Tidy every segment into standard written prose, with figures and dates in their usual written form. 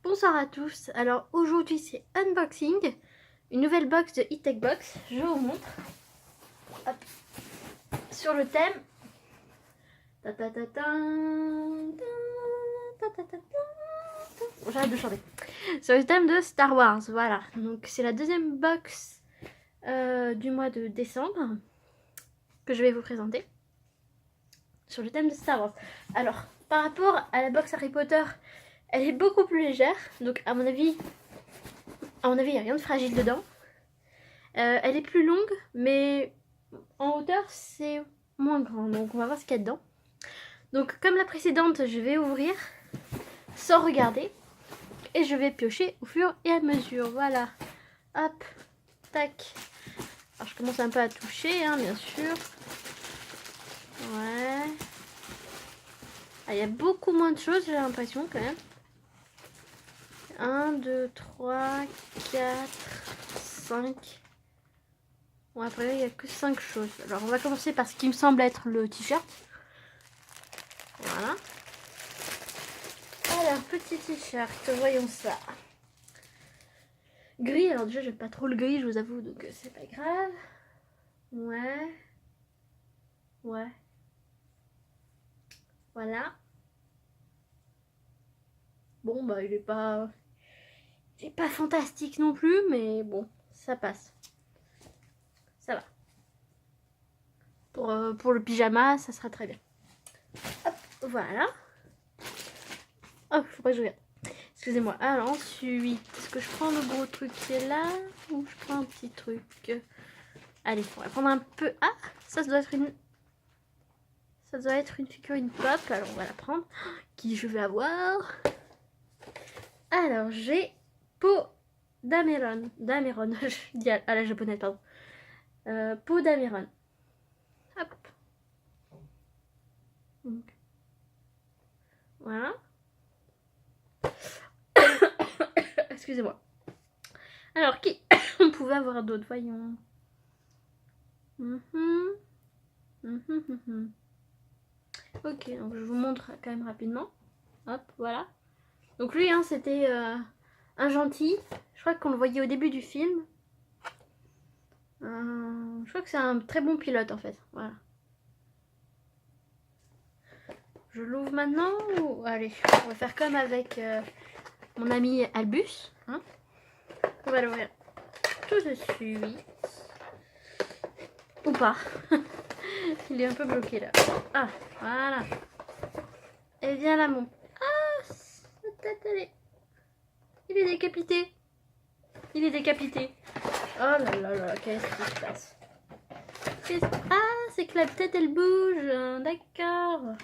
Bonsoir à tous, alors aujourd'hui c'est unboxing, une nouvelle box de E-Tech Box, je vous montre. Hop. Sur le thème j'arrête de chanter. Sur le thème de Star Wars, voilà, donc c'est la deuxième box du mois de décembre que je vais vous présenter sur le thème de Star Wars. Alors, par rapport à la box Harry Potter, elle est beaucoup plus légère, donc à mon avis, il n'y a rien de fragile dedans. Elle est plus longue, mais en hauteur, c'est moins grand. Donc on va voir ce qu'il y a dedans. Donc comme la précédente, je vais ouvrir sans regarder. Et je vais piocher au fur et à mesure. Voilà. Hop. Tac. Alors je commence un peu à toucher, hein, bien sûr. Ouais. Ah, il y a beaucoup moins de choses, j'ai l'impression quand même. 1, 2, 3, 4, 5. Bon, après, il n'y a que 5 choses. Alors, on va commencer par ce qui me semble être le t-shirt. Voilà. Alors, petit t-shirt, voyons ça. Gris, alors déjà, j'aime pas trop le gris, je vous avoue, donc c'est pas grave. Ouais. Ouais. Voilà. Bon, bah, il est pas... Il est pas fantastique non plus, mais bon, ça passe. Ça va. Pour le pyjama, ça sera très bien. Hop, voilà. Oh, faut pas que je regarde. Excusez-moi. Alors ensuite, est-ce que je prends le gros truc qui est là ou je prends un petit truc? Allez, on va prendre un peu... Ah, ça doit être une... Ça doit être une figurine pop. Alors on va la prendre. Qui je vais avoir? Alors j'ai Poe Dameron. Dameron. Je dis à la japonaise, pardon. Poe Dameron. Hop. Donc. Voilà. Excusez-moi. Alors, qui on pouvait avoir d'autres, voyons. Ok, donc je vous montre quand même rapidement. Hop, voilà. Donc lui, hein, c'était un gentil. Je crois qu'on le voyait au début du film. Je crois que c'est un très bon pilote, en fait. Voilà. Je l'ouvre maintenant ou... Allez, on va faire comme avec mon ami Albus. Hein, on va l'ouvrir tout de suite. Ou pas. Il est un peu bloqué là. Ah, voilà. Et bien là, mon... Ah, sa tête, elle est... Il est décapité. Il est décapité. Oh là là là, qu'est-ce qui se passe? Ah, c'est que la tête, elle bouge. D'accord.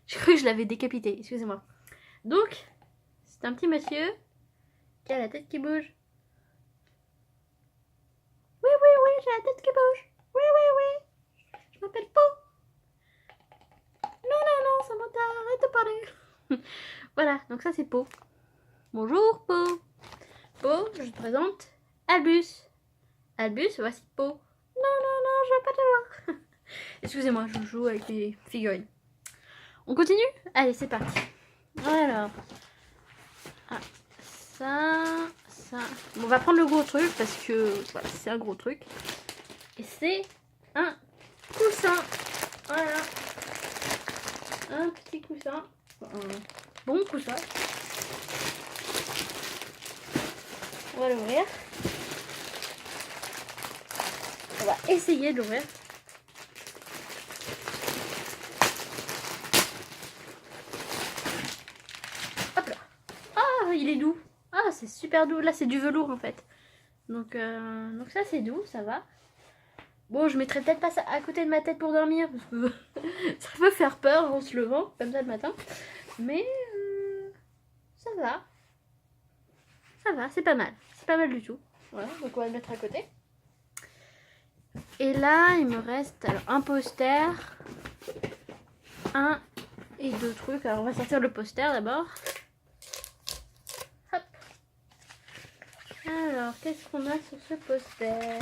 Je crois que je l'avais décapité, excusez-moi. Donc, c'est un petit monsieur qui a la tête qui bouge. Oui, oui, oui, j'ai la tête qui bouge. Oui, oui, oui. Je m'appelle Po. Non, non, non, Samantha, arrête de parler. Voilà, donc ça c'est Po. Bonjour Po. Po, je te présente Albus. Albus, voici Po. Non, non, non, je veux pas te voir. Excusez-moi, je joue avec mes figurines. On continue? Allez, c'est parti. Alors. Ah, ça. Bon, on va prendre le gros truc parce que voilà, c'est un gros truc. Et c'est un coussin. Voilà. Un petit coussin. Un bon coussin. On va l'ouvrir. On va essayer de l'ouvrir. Hop là. Ah, il est doux. Ah, c'est super doux. Là, c'est du velours en fait. Donc ça, c'est doux, ça va. Bon, je mettrai peut-être pas ça à côté de ma tête pour dormir parce que ça peut faire peur en se levant comme ça le matin. Mais ça va. Ça va, c'est pas mal. C'est pas mal du tout. Voilà, donc on va le mettre à côté. Et là, il me reste alors, un poster, un et deux trucs. Alors, on va sortir le poster d'abord. Hop. Alors, qu'est-ce qu'on a sur ce poster?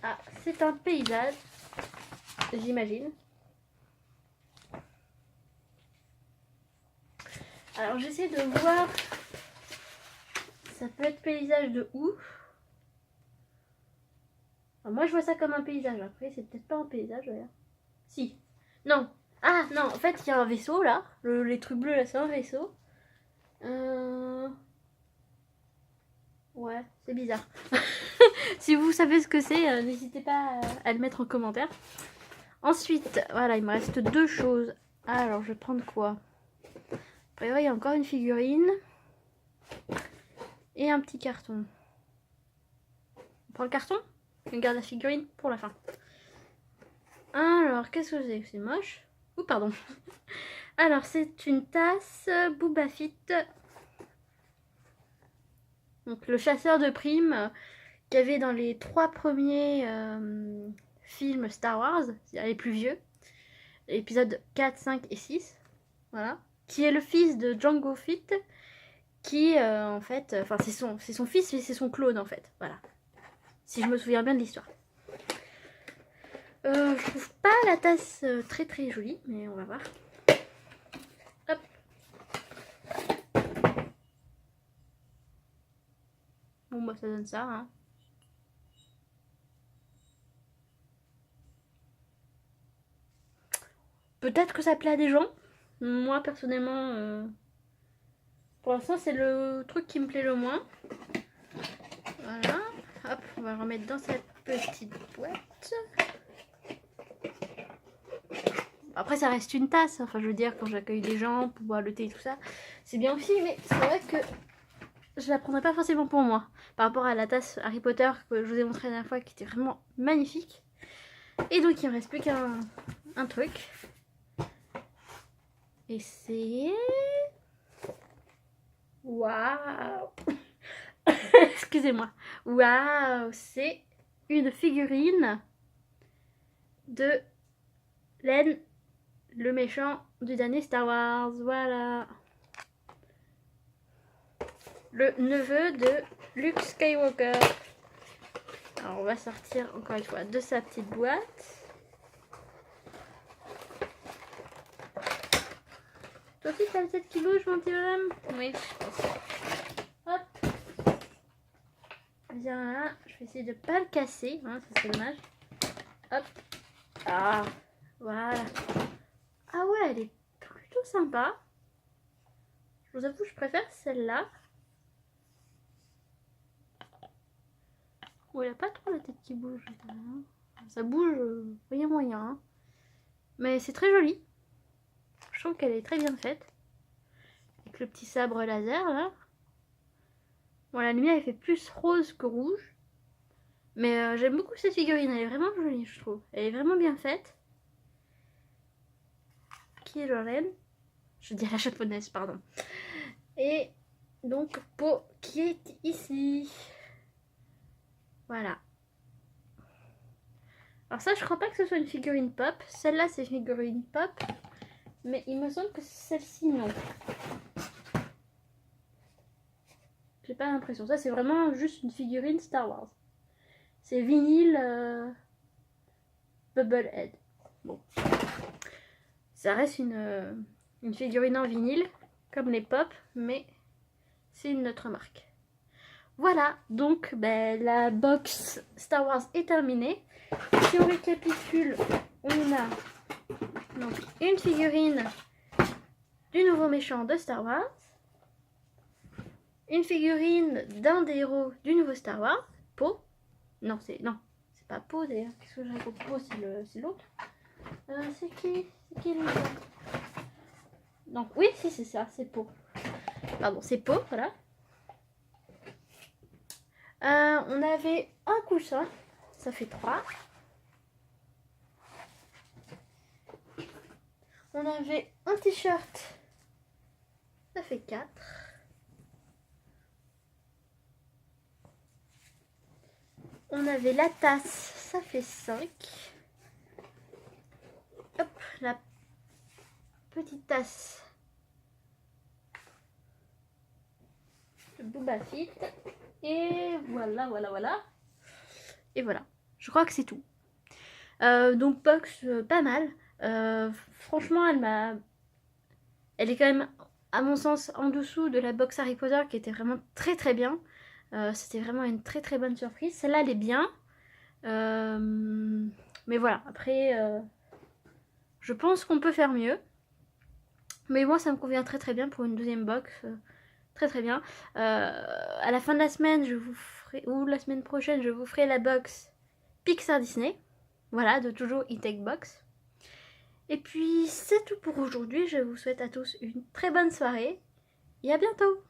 Ah, c'est un paysage, j'imagine. Alors j'essaie de voir. Ça peut être paysage de ouf. Alors, moi je vois ça comme un paysage. Après c'est peut-être pas un paysage d'ailleurs. Si. Non. Ah non, en fait il y a un vaisseau là. Les trucs bleus là c'est un vaisseau. Ouais, c'est bizarre. Si vous savez ce que c'est, n'hésitez pas à le mettre en commentaire. Ensuite, voilà, il me reste 2 choses. Alors, je vais prendre quoi? Après, il y a encore une figurine. Et un petit carton. On prend le carton? On garde la figurine pour la fin. Alors, qu'est-ce que c'est? C'est moche. Ouh, pardon. Alors, c'est une tasse Boba Fett. Donc, le chasseur de primes qu'il y avait dans les 3 premiers films Star Wars, c'est-à-dire les plus vieux. Épisodes 4, 5 et 6. Voilà. Qui est le fils de Jango Fett. Qui, en fait... Enfin, c'est son fils, mais c'est son clone, en fait. Voilà. Si je me souviens bien de l'histoire. Je trouve pas la tasse très très jolie, mais on va voir. Hop. Bon, bah ça donne ça, hein. Peut-être que ça plaît à des gens. Moi, personnellement, pour l'instant, c'est le truc qui me plaît le moins. Voilà. Hop, on va le remettre dans cette petite boîte. Après, ça reste une tasse. Enfin, je veux dire, quand j'accueille des gens pour boire le thé et tout ça, c'est bien aussi. Mais c'est vrai que je la prendrais pas forcément pour moi. Par rapport à la tasse Harry Potter que je vous ai montré la dernière fois, qui était vraiment magnifique. Et donc, il me reste plus qu'un truc. Et c'est... Waouh. Excusez-moi. Waouh, c'est une figurine de Len, le méchant du dernier Star Wars. Voilà. Le neveu de Luke Skywalker. Alors, on va sortir encore une fois de sa petite boîte. Toi aussi, t'as la tête qui bouge, mon petit bonhomme? Oui, je pense. Hop. Viens là. Je vais essayer de pas le casser. Hein, ça c'est dommage. Hop. Ah, voilà. Ah ouais, elle est plutôt sympa. Je vous avoue, je préfère celle-là. Bon, il a pas trop la tête qui bouge. Ça bouge, rien moyen. Hein. Mais c'est très joli. Je trouve qu'elle est très bien faite. Avec le petit sabre laser, là. Bon, la lumière, elle fait plus rose que rouge. Mais j'aime beaucoup cette figurine. Elle est vraiment jolie, je trouve. Elle est vraiment bien faite. Qui est Lorraine? Je dis à la japonaise, pardon. Et donc, Po qui est ici. Voilà. Alors ça, je crois pas que ce soit une figurine pop. Celle-là, c'est une figurine pop. Mais il me semble que celle-ci, non. J'ai pas l'impression. Ça, c'est vraiment juste une figurine Star Wars. C'est vinyle Bubblehead. Bon. Ça reste une figurine en vinyle, comme les pop, mais c'est une autre marque. Voilà, donc la box Star Wars est terminée. Si on récapitule, on a donc une figurine du nouveau méchant de Star Wars, une figurine d'un des héros du nouveau Star Wars, Po. Non, c'est pas Po d'ailleurs. Qu'est-ce que j'ai pour Po? C'est l'autre. C'est qui l'autre? Donc oui, si c'est ça, c'est Po. Pardon, c'est Po, voilà. On avait un coussin, ça fait 3. On avait un t-shirt, ça fait 4. On avait la tasse, ça fait 5. Hop, la petite tasse de Boba Fett. Et voilà. Et voilà. Je crois que c'est tout. Donc box pas mal. Franchement, elle est quand même à mon sens en dessous de la box Harry Potter qui était vraiment très très bien. C'était vraiment une très très bonne surprise. Celle-là elle est bien. Mais voilà, après je pense qu'on peut faire mieux. Mais moi ça me convient très très bien pour une deuxième box. Très très bien. À la fin de la semaine, je vous ferai, ou la semaine prochaine, je vous ferai la box Pixar Disney. Voilà, de toujours E-Tech Box. Et puis c'est tout pour aujourd'hui. Je vous souhaite à tous une très bonne soirée et à bientôt.